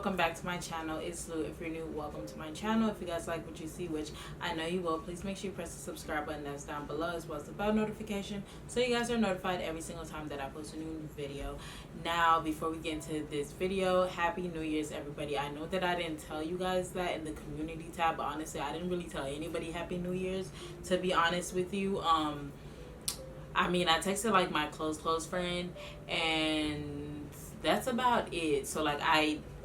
welcome back to my channel. It's Lou. If you're new, welcome to my channel. If you guys like what you see, which I know you will, please make sure you press the subscribe button that's down below, as well as the bell notification, so you guys are notified every single time that I post a new video. Now, before we get into this video, Happy New Year's, everybody. I know that I didn't tell you guys that in the community tab, but honestly, I didn't really tell anybody Happy New Year's, to be honest with you. I mean, I texted like my close friend, and that's about it.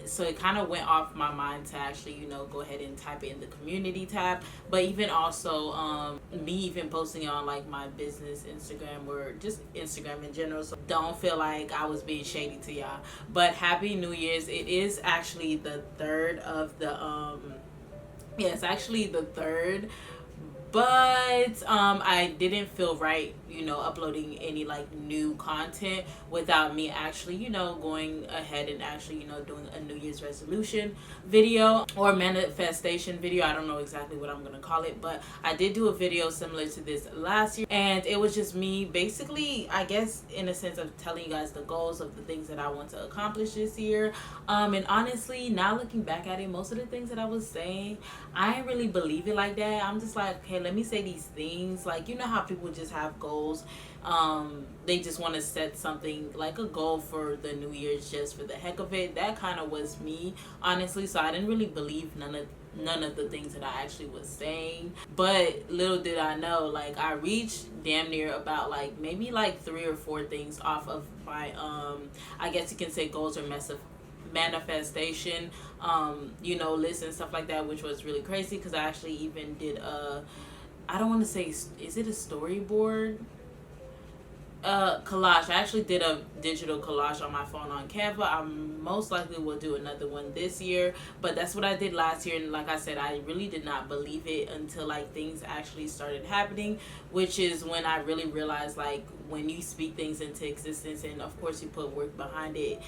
So it kind of went off my mind to actually, go ahead and type it in the community tab. But even also, me even posting it on like my business Instagram or just Instagram in general. So don't feel like I was being shady to y'all. But Happy New Year's. It is actually the third of the, yeah, it's actually the third. But I didn't feel right, uploading any like new content without me actually, going ahead and actually, doing a New Year's resolution video or manifestation video. I don't know exactly what I'm gonna call it, but I did do a video similar to this last year, and it was just me basically, I guess, in a sense of telling you guys the goals of the things that I want to accomplish this year. And honestly, now looking back at it, most of the things that I was saying, I didn't really believe it like that. I'm just like, okay, let me say these things. Like, you know how people just have goals. They just want to set something like a goal for the New Year's just for the heck of it. That kind of was me, honestly. So I didn't really believe none of the things that I actually was saying. But little did I know, like, I reached damn near about like maybe like 3 or 4 things off of my I guess you can say goals or manifestation list and stuff like that, which was really crazy because I actually even did I don't want to say, is it a storyboard collage? I actually did a digital collage on my phone on Canva. I most likely will do another one this year, but that's what I did last year. And like I said, I really did not believe it until like things actually started happening, which is when I really realized, like, when you speak things into existence and of course you put work behind it,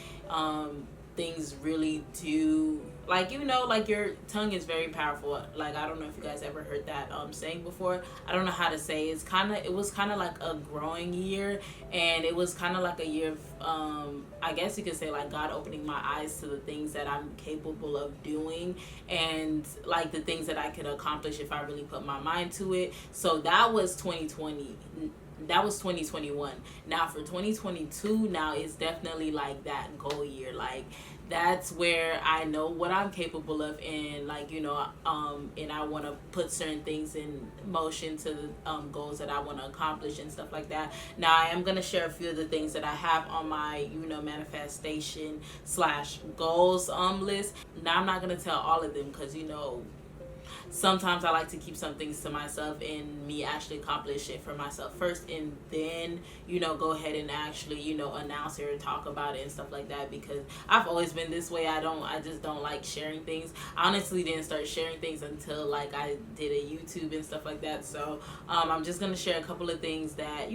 things really do, like, like, your tongue is very powerful. Like, I don't know if you guys ever heard that saying before. I don't know how to say it. It was kind of like a growing year, and it was kind of like a year of I guess you could say like God opening my eyes to the things that I'm capable of doing, and like the things that I could accomplish if I really put my mind to it. So that was 2020. That was 2021. Now for 2022, now it's definitely like that goal year. Like, that's where I know what I'm capable of, and like, and I want to put certain things in motion to the goals that I want to accomplish and stuff like that. Now I am going to share a few of the things that I have on my manifestation / goals list. Now I'm not going to tell all of them because sometimes I like to keep some things to myself and me actually accomplish it for myself first, and then go ahead and actually announce it or talk about it and stuff like that, because I've always been this way. I just don't like sharing things. I honestly didn't start sharing things until like I did a YouTube and stuff like that. So I'm just gonna share a couple of things that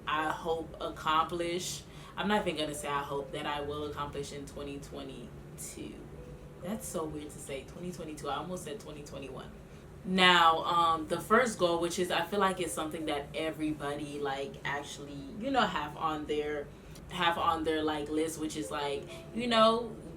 I hope accomplish. I'm not even gonna say I hope, that I will accomplish in 2022. That's so weird to say, 2022. I almost said 2021. Now, the first goal, which is, I feel like it's something that everybody like actually, have on their like list, which is like,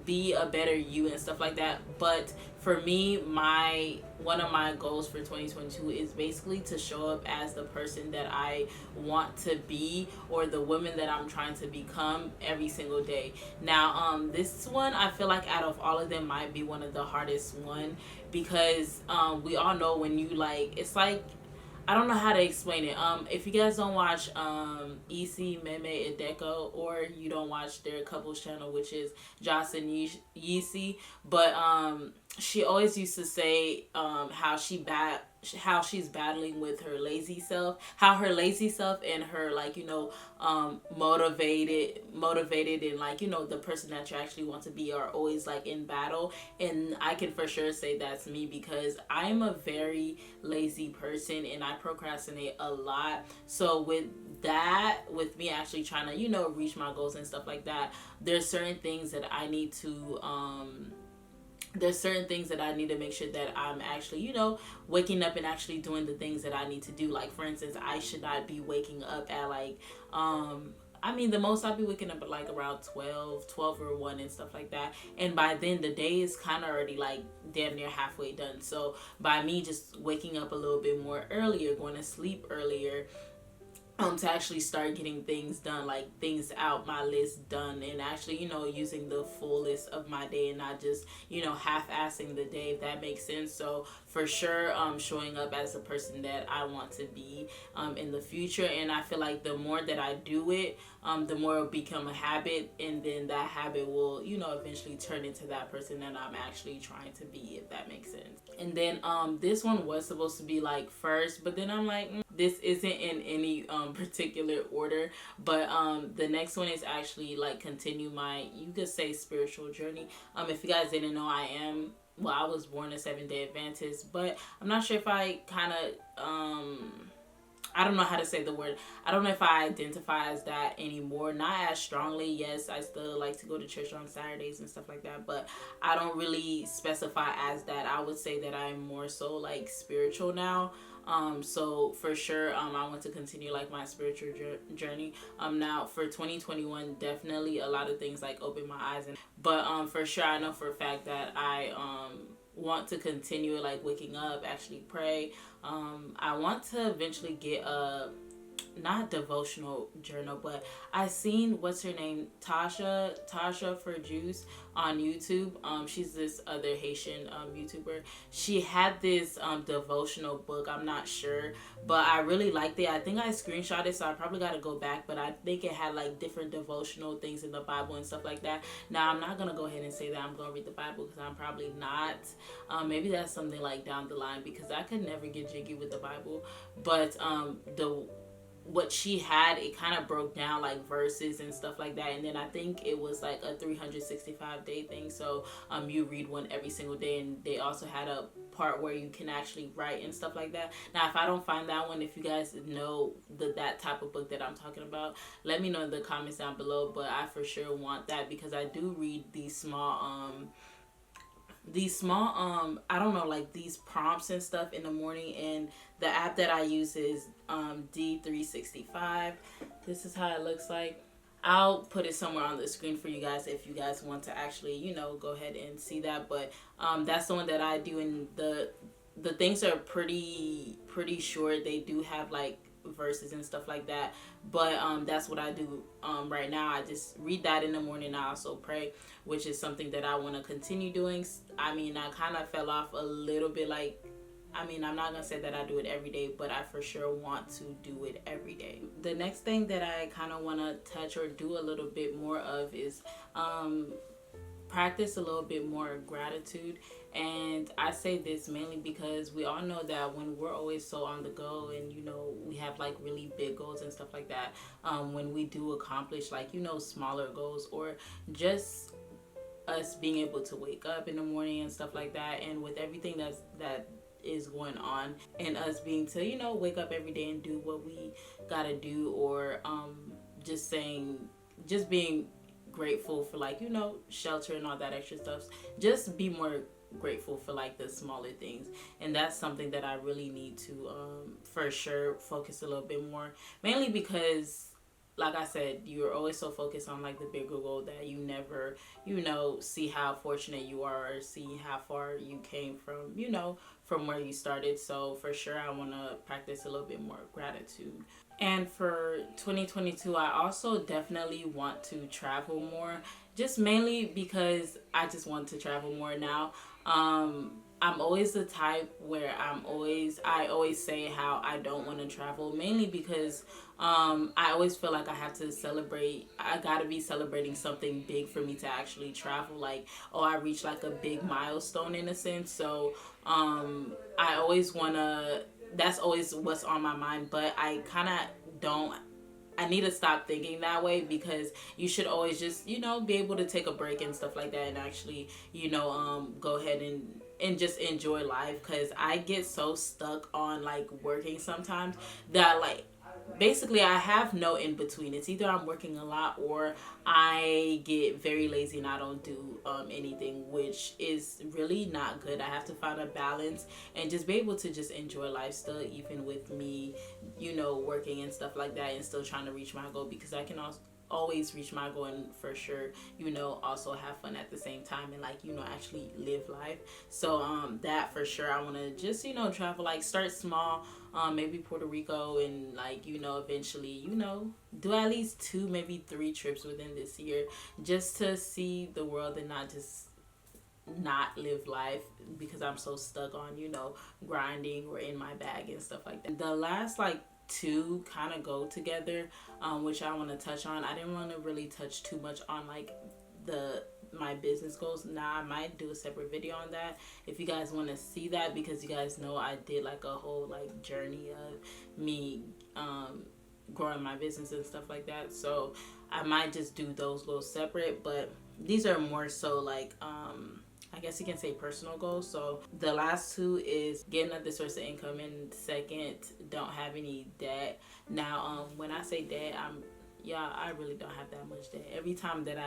be a better you and stuff like that. But for me, one of my goals for 2022 is basically to show up as the person that I want to be, or the woman that I'm trying to become every single day. Now, this one, I feel like out of all of them might be one of the hardest one, because we all know when you like, it's like, I don't know how to explain it. If you guys don't watch Issy, Meme, Edeko, or you don't watch their couples channel, which is Joss and Yeezy, but she always used to say how she's battling with her lazy self, how her lazy self and her like motivated and like the person that you actually want to be are always like in battle. And I can for sure say that's me, because I'm a very lazy person and I procrastinate a lot. So with me actually trying to reach my goals and stuff like that, there's certain things that I need to make sure that I'm actually, waking up and actually doing the things that I need to do. Like, for instance, I should not be waking up at like I mean, the most I'll be waking up at like around 12 or 1 and stuff like that. And by then, the day is kind of already like damn near halfway done. So by me just waking up a little bit more earlier, going to sleep earlier, to actually start getting things done, like things out my list done, and actually, using the full list of my day and not just, half-assing the day, if that makes sense. So for sure, showing up as the person that I want to be in the future. And I feel like the more that I do it, the more it'll become a habit, and then that habit will, eventually turn into that person that I'm actually trying to be, if that makes sense. And then this one was supposed to be like first, but then I'm like, this isn't in any particular order. But the next one is actually like continue my, you could say, spiritual journey. If you guys didn't know, I was born a 7-day Adventist, but I'm not sure if I kind of I don't know how to say the word. I don't know if I identify as that anymore. Not as strongly. Yes, I still like to go to church on Saturdays and stuff like that, but I don't really specify as that. I would say that I'm more so like spiritual now. So for sure, I want to continue like my spiritual journey. Now for 2021, definitely a lot of things like open my eyes, but for sure, I know for a fact that I want to continue like waking up, actually pray. I want to eventually get a, not devotional journal, but I seen, what's her name, Tasha for Juice on YouTube. She's this other Haitian YouTuber. She had this devotional book. I'm not sure, but I really liked it. I think I screenshot it, so I probably got to go back, but I think it had like different devotional things in the Bible and stuff like that. Now I'm not gonna go ahead and say that I'm gonna read the Bible, because I'm probably not. Maybe that's something like down the line, because I could never get jiggy with the Bible. But what she had, it kind of broke down like verses and stuff like that, and then I think it was like a 365-day thing, so you read one every single day, and they also had a part where you can actually write and stuff like that. Now if I don't find that one, if you guys know that type of book that I'm talking about, let me know in the comments down below. But I for sure want that, because I do read these small I don't know, like these prompts and stuff in the morning, and the app that I use is D365. This is how it looks like. I'll put it somewhere on the screen for you guys if you guys want to actually, go ahead and see that. But that's the one that I do, and the things are pretty short. They do have like verses and stuff like that, but that's what I do right now. I just read that in the morning. I also pray, which is something that I want to continue doing. I mean, I kind of fell off a little bit, like, I mean, I'm not gonna say that I do it every day, but I for sure want to do it every day. The next thing that I kind of want to touch or do a little bit more of is practice a little bit more gratitude. And I say this mainly because we all know that when we're always so on the go, and we have like really big goals and stuff like that, when we do accomplish like smaller goals, or just us being able to wake up in the morning and stuff like that, and with everything that is going on, and us being to wake up every day and do what we gotta do, or just being grateful for like shelter and all that extra stuff. Just be more grateful for like the smaller things, and that's something that I really need to for sure focus a little bit more, mainly because like I said, you're always so focused on like the bigger goal that you never see how fortunate you are, or see how far you came from where you started. So for sure, I want to practice a little bit more gratitude. And for 2022, I also definitely want to travel more, just mainly because I just want to travel more now. I'm always the type where I always say how I don't want to travel, mainly because I always feel like I have to celebrate. I gotta be celebrating something big for me to actually travel. Like, I reached like a big milestone in a sense. So I always wanna. That's always what's on my mind. But I kind of don't. I need to stop thinking that way, because you should always just be able to take a break and stuff like that, and actually go ahead and just enjoy life. Because I get so stuck on like working sometimes that like basically I have no in between. It's either I'm working a lot, or I get very lazy and I don't do anything, which is really not good. I have to find a balance and just be able to just enjoy life still, even with me working and stuff like that, and still trying to reach my goal, because I can always reach my goal, and for sure, you know, also have fun at the same time, and like, you know, actually live life. So that for sure, I want to just, you know, travel, like start small, maybe Puerto Rico, and like, you know, eventually, you know, do at least 2, maybe 3 trips within this year, just to see the world and not just not live life because I'm so stuck on, you know, grinding or in my bag and stuff like that. The last like 2 kind of go together, which I want to touch on. I didn't want to really touch too much on like the my business goals. Now I might do a separate video on that if you guys want to see that, because you guys know I did like a whole like journey of me growing my business and stuff like that. So I might just do those goals separate, but these are more so like I guess you can say personal goals. So the last 2 is getting another source of income, and second, don't have any debt. Now, when I say debt, I really don't have that much debt. Every time that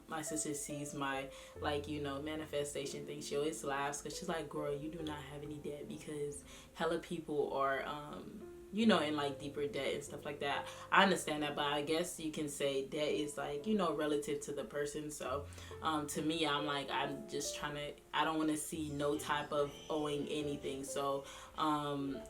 my sister sees my, like, you know, manifestation thing, she always laughs because she's like, girl, you do not have any debt, because hella people are, you know, in like deeper debt and stuff like that. I understand that, but I guess you can say debt is like, you know, relative to the person. So to me, I'm like, I'm just trying to, I don't want to see no type of owing anything. So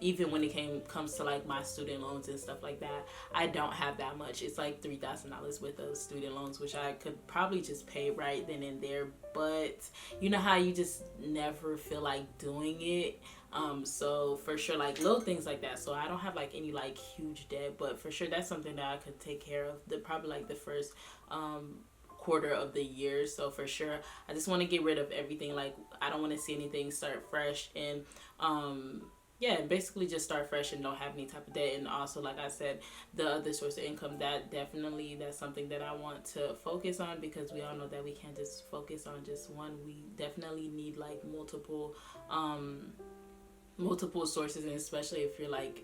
even when it comes to like my student loans and stuff like that, I don't have that much. It's like $3,000 worth of student loans, which I could probably just pay right then and there. But you know how you just never feel like doing it. So for sure, like little things like that. So I don't have like any like huge debt, but for sure that's something that I could take care of probably like the first quarter of the year. So for sure, I just want to get rid of everything. Like I don't want to see anything, start fresh, and yeah, basically just start fresh and don't have any type of debt. And also, like I said, the other source of income, that's something that I want to focus on, because we all know that we can't just focus on just one. We definitely need like multiple sources, and especially if you're like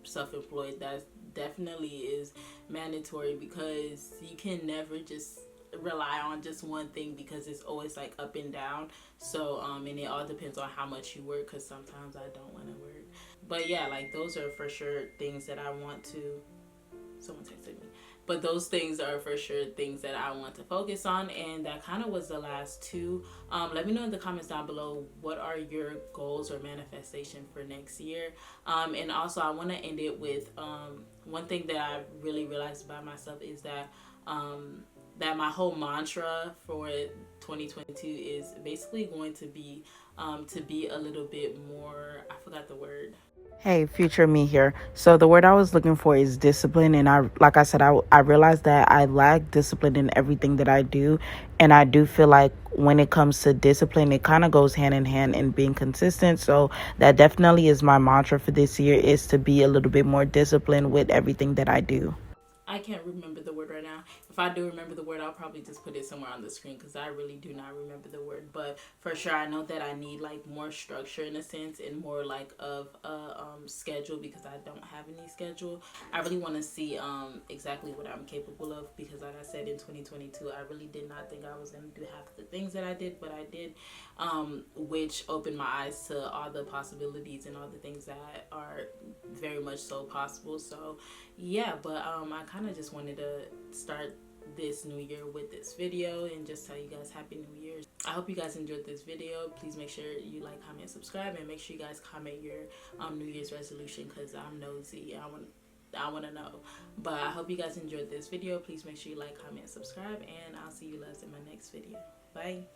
self-employed, that definitely is mandatory, because you can never just rely on just one thing, because it's always like up and down. So and it all depends on how much you work, because sometimes I don't want to work. But yeah, like those are for sure things that I want to, someone texted me, but those things are for sure things that I want to focus on. And that kind of was the last 2. Let me know in the comments down below, what are your goals or manifestation for next year. And also I want to end it with one thing that I really realized about myself is that that my whole mantra for 2022 is basically going to be a little bit more, I forgot the word. Hey, future me here. So the word I was looking for is discipline. And like I said, I realized that I lack discipline in everything that I do. And I do feel like when it comes to discipline, it kind of goes hand in hand in being consistent. So that definitely is my mantra for this year, is to be a little bit more disciplined with everything that I do. I can't remember the word right now. If I do remember the word, I'll probably just put it somewhere on the screen, because I really do not remember the word. But for sure, I know that I need like more structure in a sense, and more like of a schedule, because I don't have any schedule. I really want to see exactly what I'm capable of, because like I said, in 2022, I really did not think I was going to do half the things that I did, but I did, which opened my eyes to all the possibilities and all the things that are very much so possible. So yeah, but I kind of just wanted to start this new year with this video and just tell you guys happy new year's. I hope you guys enjoyed this video. Please make sure you like, comment, subscribe, and make sure you guys comment your new year's resolution, because I'm nosy. I want to know. But I hope you guys enjoyed this video. Please make sure you like, comment, subscribe, and I'll see you guys in my next video. Bye.